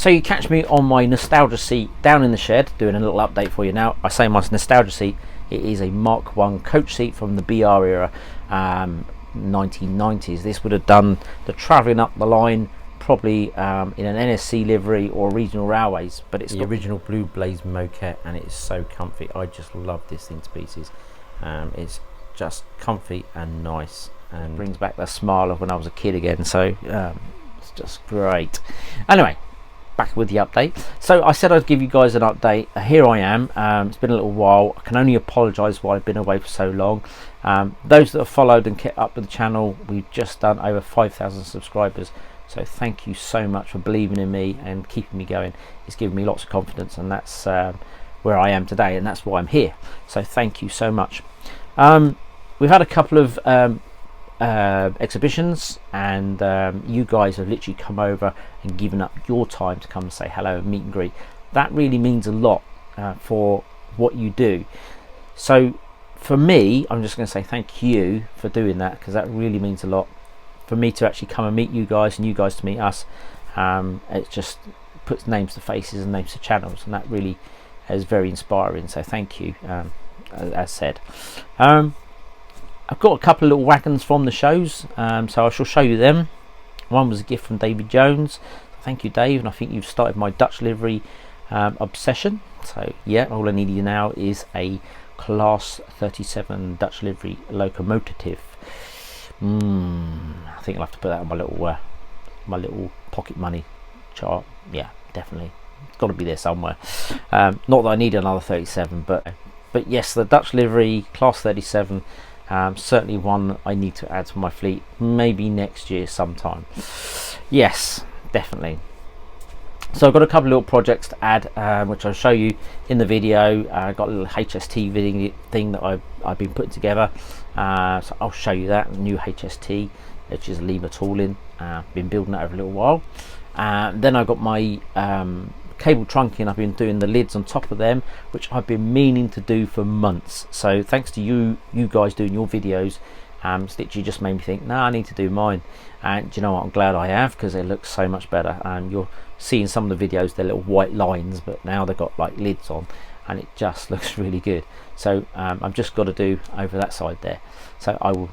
So you catch me on my nostalgia seat down in the shed doing a little update for you now. I say my nostalgia seat, it is a Mark 1 coach seat from the BR era, 1990s. This would have done the travelling up the line probably in an NSC livery or regional railways, but it's the original Blue Blaze moquette, and it is so comfy. I just love this thing to pieces. It's just comfy and nice, and brings back that smile of when I was a kid again, so it's just great. Anyway, back with the update. So I said I'd give you guys an update. Here I am. It's been a little while. I can only apologise why I've been away for so long. Those that have followed and kept up with the channel, we've just done over 5,000 subscribers, so thank you so much for believing in me and keeping me going. It's given me lots of confidence, and that's where I am today, and that's why I'm here, so thank you so much. We've had a couple of exhibitions, and you guys have literally come over and given up your time to come and say hello and meet and greet. That really means a lot for what you do. So for me, I'm just going to say thank you for doing that, because that really means a lot for me to actually come and meet you guys and you guys to meet us. It just puts names to faces and names to channels, and that really is very inspiring, so thank you. As said, I've got a couple of little wagons from the shows, so I shall show you them. One was a gift from David Jones, thank you Dave, and I think you've started my Dutch livery obsession. So yeah, all I need you now is a Class 37 Dutch livery locomotive. I think I'll have to put that on my little pocket money chart. Yeah, definitely, it's got to be there somewhere. Not that I need another 37, but yes, the Dutch livery Class 37, certainly one I need to add to my fleet, maybe next year sometime. Yes, definitely. So I've got a couple of little projects to add, which I'll show you in the video. I've got a little HST video thing that I've been putting together, so I'll show you that. New HST, which is Lima tooling. Been building that over a little while. Then I've got my cable trunking. I've been doing the lids on top of them, which I've been meaning to do for months. So thanks to you guys doing your videos, it's literally just made me think, nah, I need to do mine. And do you know what, I'm glad I have, because it looks so much better. And you're seeing some of the videos, they're little white lines, but now they've got like lids on, and it just looks really good. So I've just got to do over that side there, so I will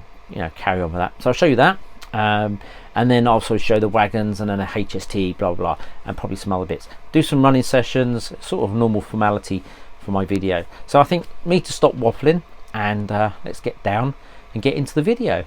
carry on with that. So I'll show you that, and then also show the wagons, and then a HST, blah blah, and probably some other bits. Do some running sessions, sort of normal formality for my video. So I think me to stop waffling, and let's get down and get into the video.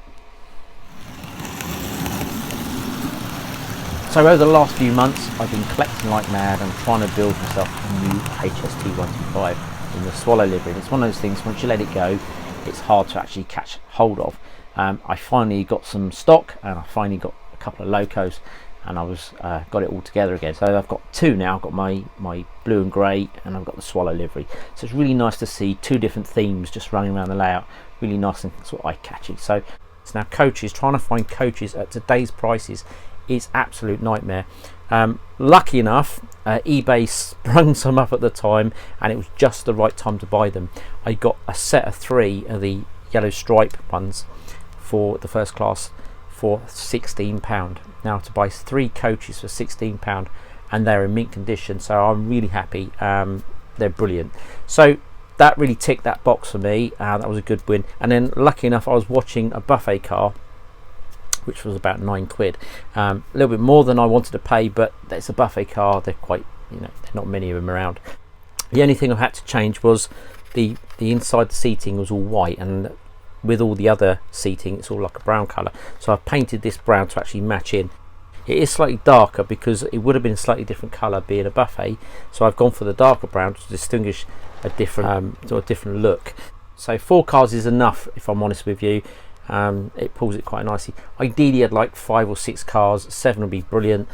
So over the last few months, I've been collecting like mad and trying to build myself a new HST 125 in the Swallow livery. It's one of those things, once you let it go, it's hard to actually catch hold of. I finally got some stock, and I finally got a couple of locos, and I was got it all together again. So I've got two now. I've got my blue and grey, and I've got the Swallow livery. So it's really nice to see two different themes just running around the layout. Really nice and sort of eye-catchy. So it's now coaches. Trying to find coaches at today's prices is absolute nightmare. Lucky enough, eBay sprung some up at the time, and it was just the right time to buy them. I got a set of 3 of the yellow stripe ones for the first class for £16. Now to buy 3 coaches for £16, and they're in mint condition, so I'm really happy. They're brilliant. So that really ticked that box for me. That was a good win. And then lucky enough, I was watching a buffet car, which was about £9. A little bit more than I wanted to pay, but it's a buffet car. They're quite, there's not many of them around. The only thing I had to change was the inside the seating was all white, and with all the other seating it's all like a brown colour. So I've painted this brown to actually match in. It is slightly darker because it would have been a slightly different colour being a buffet. So I've gone for the darker brown to distinguish a different sort of different look. So 4 cars is enough, if I'm honest with you. It pulls it quite nicely. Ideally I'd like 5 or 6 cars. 7 would be brilliant,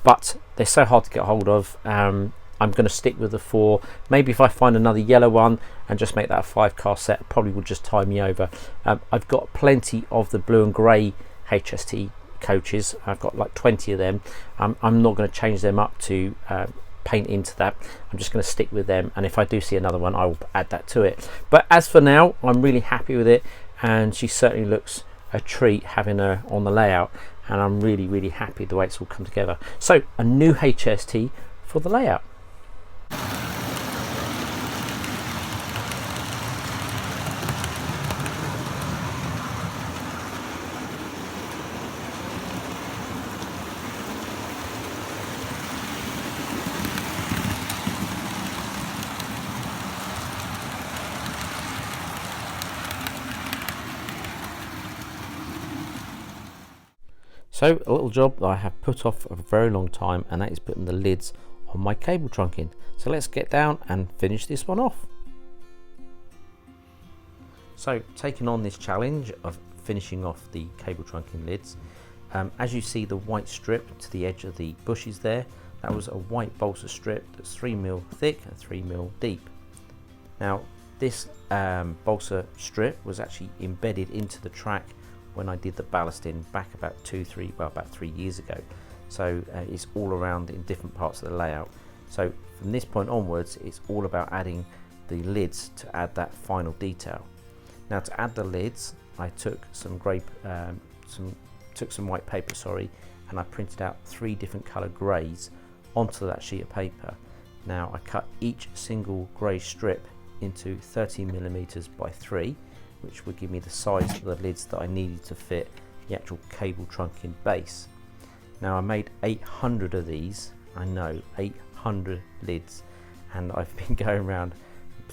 but they're so hard to get hold of. I'm going to stick with the 4. Maybe if I find another yellow one and just make that a 5 car set, probably would just tie me over. I've got plenty of the blue and grey HST coaches. I've got like 20 of them. I'm not going to change them up to paint into that. I'm just going to stick with them, and if I do see another one I will add that to it. But as for now, I'm really happy with it, and she certainly looks a treat having her on the layout, and I'm really happy the way it's all come together. So a new HST for the layout. So a little job that I have put off for a very long time, and that is putting the lids on my cable trunk in. So let's get down and finish this one off. So taking on this challenge of finishing off the cable trunking lids, as you see the white strip to the edge of the bushes there, that was a white balsa strip that's 3mm thick and 3mm deep. Now this balsa strip was actually embedded into the track when I did the ballasting back about 3 years ago. So it's all around in different parts of the layout. So from this point onwards, it's all about adding the lids to add that final detail. Now to add the lids, I took some white paper, and I printed out 3 different color greys onto that sheet of paper. Now I cut each single grey strip into 30mm by 3, which would give me the size of the lids that I needed to fit the actual cable trunking base. Now I made 800 of these, I know, 800 lids, and I've been going around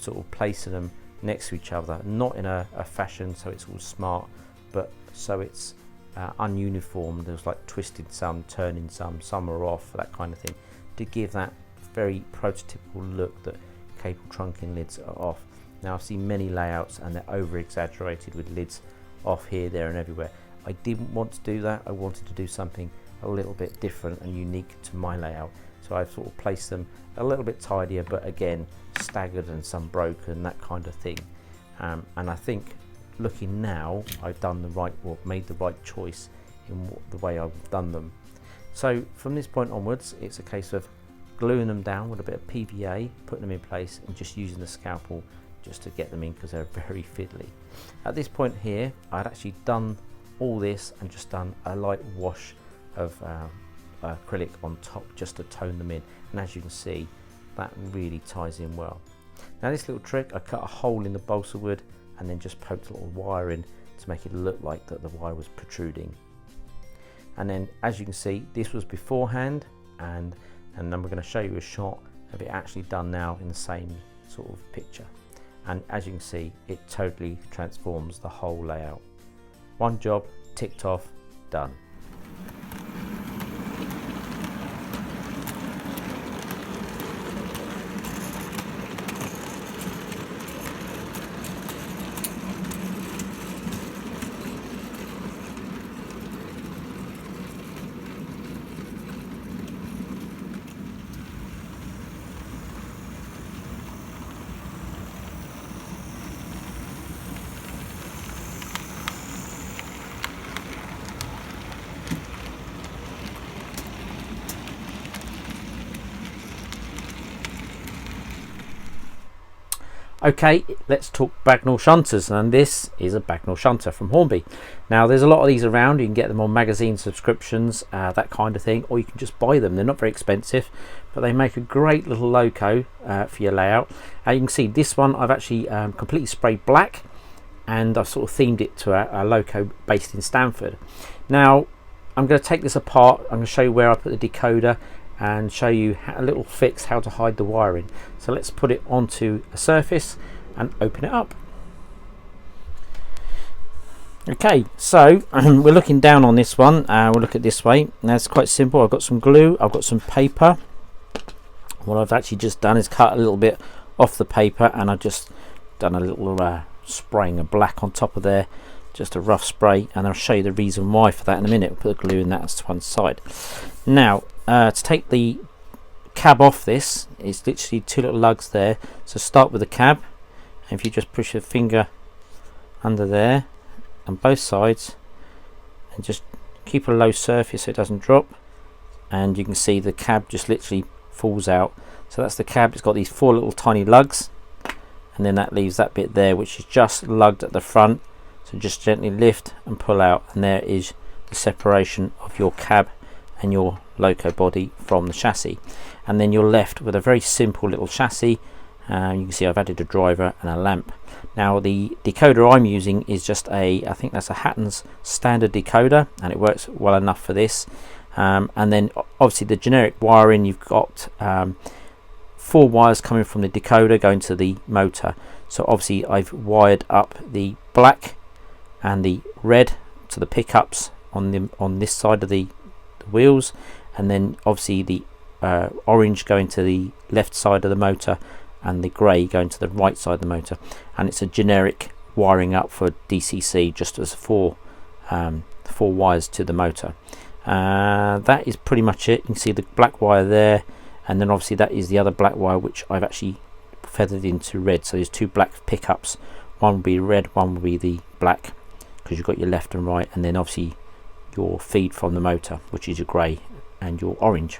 sort of placing them next to each other, not in a fashion so it's all smart, but so it's ununiform. There's like twisting some, turning some are off, that kind of thing, to give that very prototypical look that cable trunking lids are off. Now I've seen many layouts and they're over exaggerated with lids off here, there and everywhere. I didn't want to do that. I wanted to do something a little bit different and unique to my layout. So I've sort of placed them a little bit tidier, but again staggered and some broken, that kind of thing. And I think looking now, I've done the right, or made the right choice in the way I've done them. So from this point onwards, it's a case of gluing them down with a bit of PVA, putting them in place and just using the scalpel just to get them in because they're very fiddly. At this point here, I'd actually done all this and just done a light wash of acrylic on top just to tone them in, and as you can see, that really ties in well. Now this little trick, I cut a hole in the balsa wood and then just poked a little wire in to make it look like that the wire was protruding. And then as you can see, this was beforehand, and then we're going to show you a shot of it actually done now in the same sort of picture. And as you can see, it totally transforms the whole layout. One job ticked off, done. Okay, let's talk Bagnall shunters, and this is a Bagnall shunter from Hornby. Now there's a lot of these around. You can get them on magazine subscriptions, that kind of thing, or you can just buy them. They're not very expensive, but they make a great little loco for your layout. You can see this one I've actually completely sprayed black, and I've sort of themed it to a loco based in Stanford. Now I'm going to take this apart. I'm going to show you where I put the decoder and show you a little fix how to hide the wiring. So let's put it onto a surface and open it up. Okay, so we're looking down on this one. We'll look at this way. Now it's quite simple. I've got some glue, I've got some paper. What I've actually just done is cut a little bit off the paper, and I've just done a little spraying of black on top of there, just a rough spray, and I'll show you the reason why for that in a minute. We'll put the glue in that to one side. Now to take the cab off this, it's literally 2 little lugs there. So start with the cab, and if you just push your finger under there on both sides and just keep a low surface so it doesn't drop, and you can see the cab just literally falls out. So that's the cab. It's got these 4 little tiny lugs, and then that leaves that bit there which is just lugged at the front. So just gently lift and pull out, and there is the separation of your cab and your loco body from the chassis, and then you're left with a very simple little chassis. You can see I've added a driver and a lamp. Now the decoder I'm using is just I think that's a Hatton's standard decoder, and it works well enough for this. And then obviously the generic wiring, you've got 4 wires coming from the decoder going to the motor. So obviously I've wired up the black and the red to the pickups on this side of the wheels, and then obviously the orange going to the left side of the motor and the grey going to the right side of the motor. And it's a generic wiring up for DCC, just as 4 wires to the motor. That is pretty much it. You can see the black wire there, and then obviously that is the other black wire which I've actually feathered into red. So there's 2 black pickups, one will be red, one will be the black, because you've got your left and right, and then obviously your feed from the motor, which is your grey and your orange.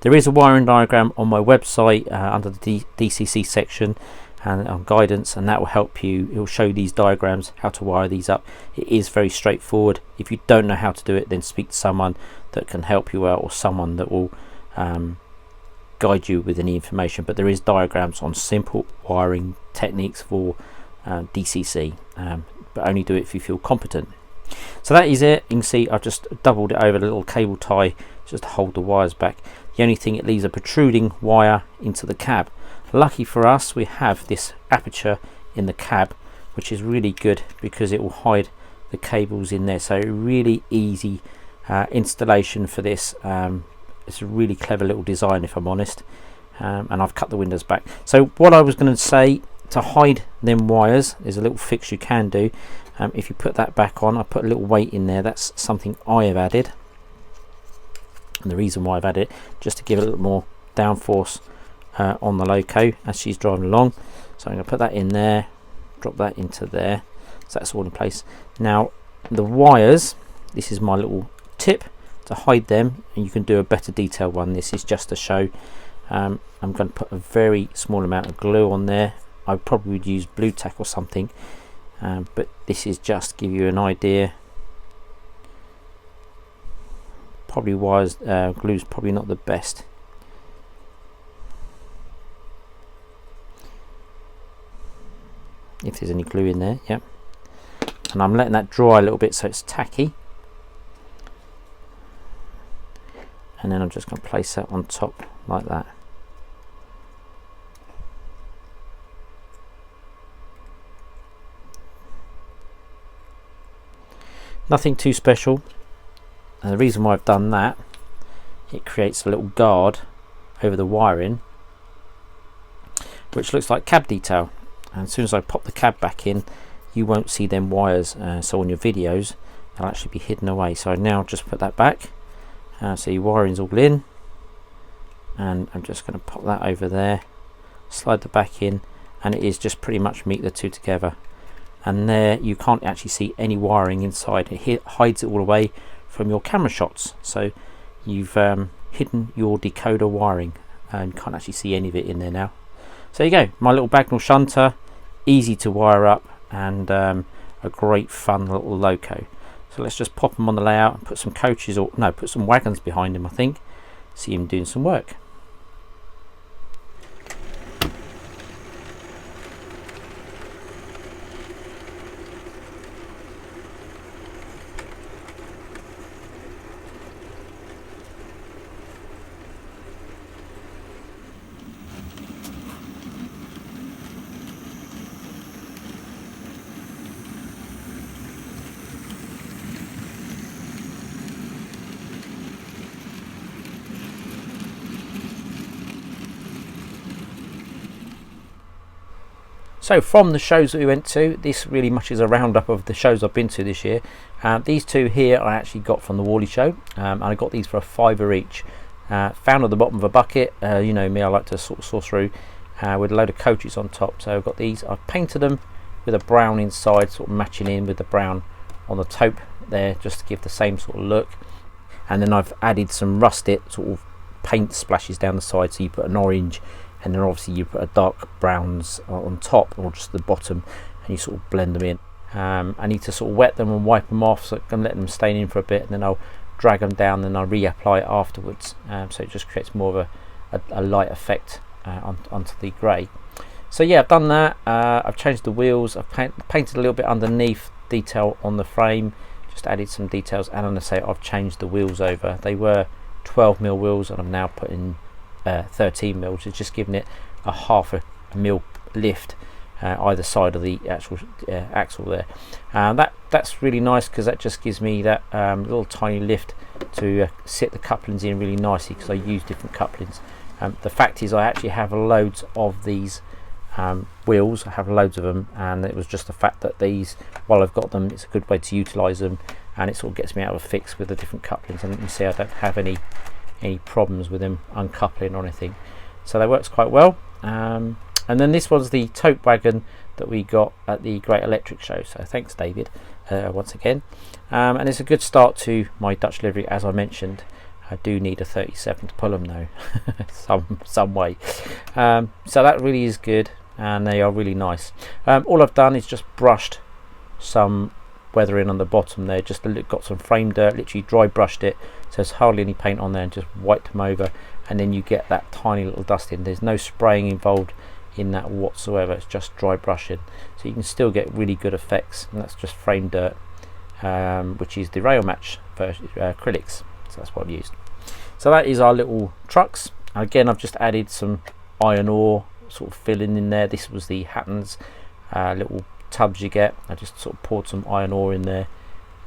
There is a wiring diagram on my website under the DCC section and on guidance, and that will help you. It will show these diagrams, how to wire these up. It is very straightforward. If you don't know how to do it, then speak to someone that can help you out, or someone that will guide you with any information. But there is diagrams on simple wiring techniques for DCC, but only do it if you feel competent. So that is it. You can see I've just doubled it over, the little cable tie just to hold the wires back. The only thing, it leaves a protruding wire into the cab. Lucky for us, we have this aperture in the cab, which is really good because it will hide the cables in there. So really easy installation for this. It's a really clever little design, if I'm honest. And I've cut the windows back. So what I was going to say, to hide them wires, there's a little fix you can do. If you put that back on, I put a little weight in there. That's something I have added, and the reason why I've added it, just to give it a little more downforce on the loco as she's driving along. So I'm going to put that in there, drop that into there, so that's all in place. Now the wires, this is my little tip to hide them, and you can do a better detailed one. This is just to show. I'm going to put a very small amount of glue on there. I probably would use blue tack or something, but this is just to give you an idea. Probably wires, glue's probably not the best. If there's any glue in there, yep. And I'm letting that dry a little bit so it's tacky. And then I'm just going to place that on top like that. Nothing too special, and the reason why I've done that, it creates a little guard over the wiring which looks like cab detail, and as soon as I pop the cab back in, you won't see them wires, so on your videos they'll actually be hidden away. So I now just put that back, so your wiring's all in, and I'm just going to pop that over there, slide the back in, and it is just pretty much meet the two together. And there you can't actually see any wiring inside. It hides it all away from your camera shots, so you've hidden your decoder wiring and you can't actually see any of it in there now. So there you go, my little Bagnall shunter, easy to wire up, and a great fun little loco. So let's just pop them on the layout and put some coaches, or no, put some wagons behind him. I think see him doing some work. So from the shows that we went to, this really much is a roundup of the shows I've been to this year. These two here I actually got from the Wally show, and I got these for £5 each. Found at the bottom of a bucket. You know me, I like to sort of saw through with a load of coaches on top. So I've got these. I've painted them with a brown inside, sort of matching in with the brown on the taupe there, just to give the same sort of look. And then I've added some rusted sort of paint splashes down the side, so you put an orange, and then obviously you put a dark browns on top or just the bottom, and you sort of blend them in. I need to sort of wet them and wipe them off, so I'm going to let them stain in for a bit, and then I'll drag them down, then I reapply it afterwards, so it just creates more of a light effect onto the grey. So yeah, I've done that. I've changed the wheels, I've painted a little bit underneath detail on the frame, just added some details, and I'm going to say I've changed the wheels over. They were 12mm wheels and I'm now putting 13mm, which is just giving it a half a mil lift either side of the actual axle there. That's really nice, because that just gives me that little tiny lift to sit the couplings in really nicely, because I use different couplings. The fact is, I actually have loads of these wheels. I have loads of them, and it was just the fact that these, while I've got them, it's a good way to utilize them, and it sort of gets me out of a fix with the different couplings. And you can see I don't have any problems with them uncoupling or anything, so that works quite well. And then this was the tote wagon that we got at the Great Electric Show, so thanks David once again. And it's a good start to my Dutch livery. As I mentioned, I do need a 37 to pull them though, some way. So that really is good, and they are really nice. All I've done is just brushed some weathering on the bottom there, just got some frame dirt, literally dry brushed it, so there's hardly any paint on there, and just wiped them over, and then you get that tiny little dust in. There's no spraying involved in that whatsoever, it's just dry brushing, so you can still get really good effects. And that's just frame dirt, which is the rail match acrylics, so that's what I've used. So that is our little trucks. Again, I've just added some iron ore sort of filling in there. This was the Hatton's little tubs you get. I just sort of poured some iron ore in there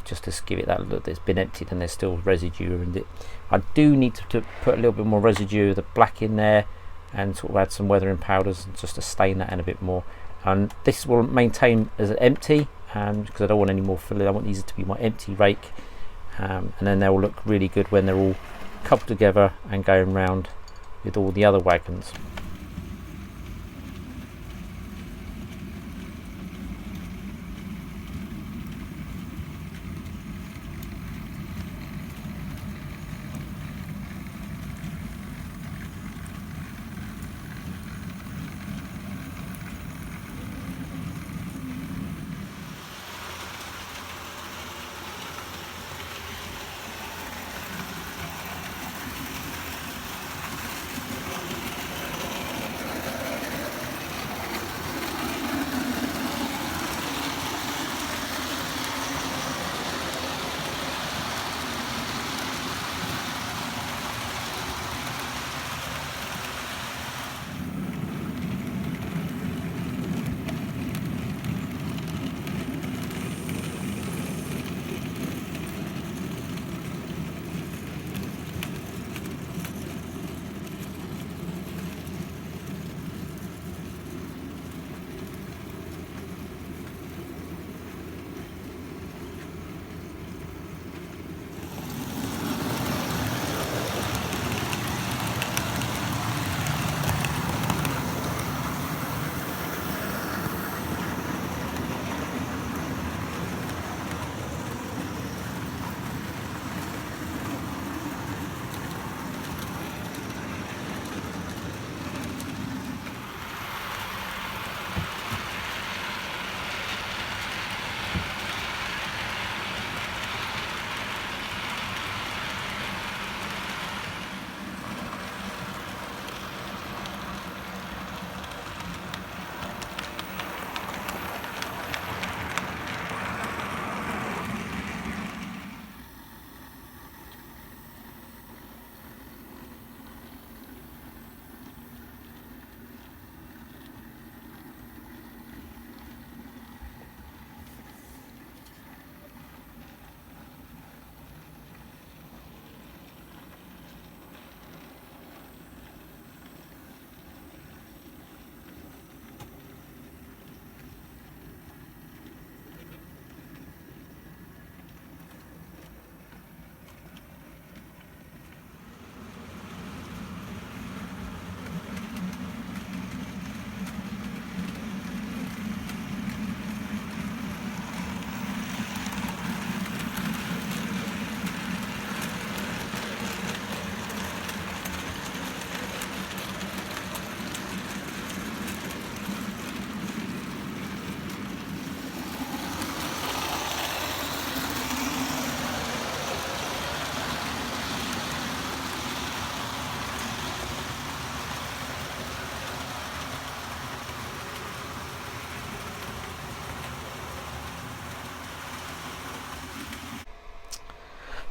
just to give it that look. It's been emptied and there's still residue in it. I do need to put a little bit more residue of the black in there, and sort of add some weathering powders just to stain that in a bit more. And this will maintain as an empty, because I don't want any more filling. I want these to be my empty rake, and then they will look really good when they're all coupled together and going round with all the other wagons.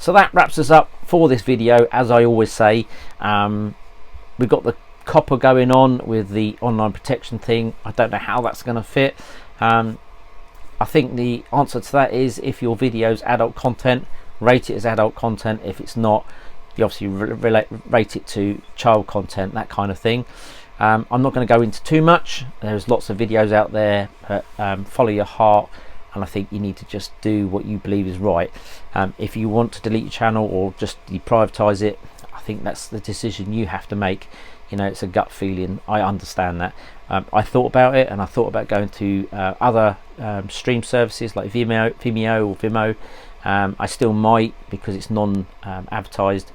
So that wraps us up for this video. As I always say, we've got the copper going on with the online protection thing. I don't know how that's going to fit. I think the answer to that is, if your video's adult content, rate it as adult content. If it's not, you obviously rate it to child content, that kind of thing. I'm not going to go into too much. There's lots of videos out there, but follow your heart, and I think you need to just do what you believe is right. If you want to delete your channel or just deprioritize it, I think that's the decision you have to make. You know, it's a gut feeling. I understand that. I thought about it, and I thought about going to other stream services like Vimeo or Vimeo. I still might, because it's non-advertised.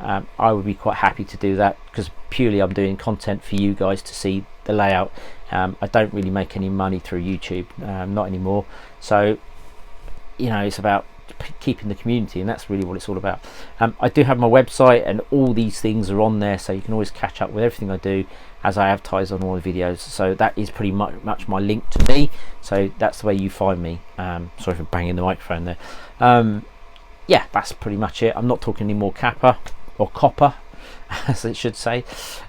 I would be quite happy to do that, because purely I'm doing content for you guys to see the layout. I don't really make any money through YouTube, not anymore. So, you know, it's about keeping the community, and that's really what it's all about. I do have my website, and all these things are on there, so you can always catch up with everything I do as I advertise on all the videos. So that is pretty much my link to me, so that's the way you find me. Sorry for banging the microphone there. Yeah, that's pretty much it. I'm not talking any more kappa or copper, as it should say.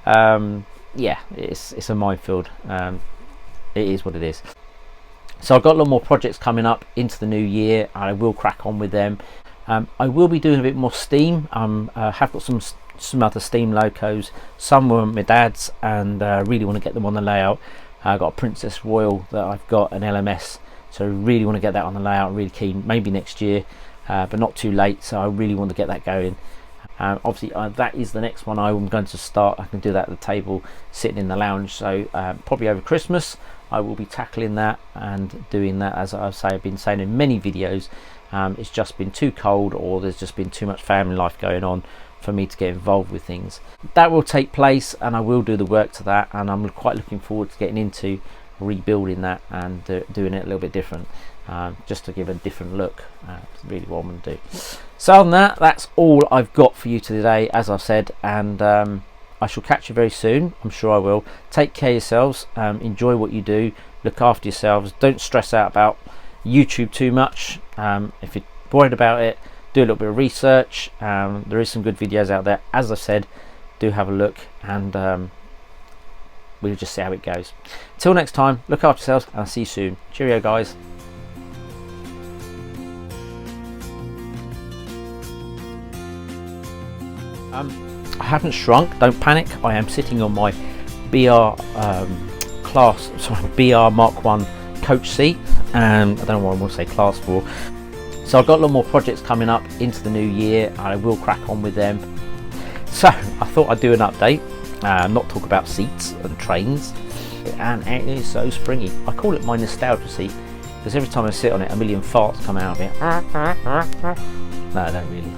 Yeah, it's a minefield. It is what it is. So I've got a lot more projects coming up into the new year. I will crack on with them. I will be doing a bit more Steam. I have got some other Steam locos. Some were my dad's, and really want to get them on the layout. I've got a Princess Royal that I've got, an LMS, so I really want to get that on the layout. Really keen, maybe next year, but not too late. So I really want to get that going. Obviously that is the next one I'm going to start. I can do that at the table, sitting in the lounge. So probably over Christmas I will be tackling that and doing that. As I've been saying in many videos, it's just been too cold, or there's just been too much family life going on for me to get involved with things. That will take place, and I will do the work to that, and I'm quite looking forward to getting into rebuilding that and doing it a little bit different, just to give a different look. Really what I'm going to do. So other than that, that's all I've got for you today, as I've said, and I shall catch you very soon. I'm sure I will. Take care of yourselves, enjoy what you do, look after yourselves, don't stress out about YouTube too much. If you're worried about it, do a little bit of research. There is some good videos out there, as I said. Do have a look, and we'll just see how it goes. Till next time, look after yourselves, and I'll see you soon. Cheerio, guys. I haven't shrunk, don't panic. I am sitting on my BR Mark 1 coach seat, and I don't know what I want to say class for. So I've got a lot more projects coming up into the new year, and I will crack on with them. So I thought I'd do an update, not talk about seats and trains. And it is so springy. I call it my nostalgia seat, because every time I sit on it, a million farts come out of it. No, I don't really.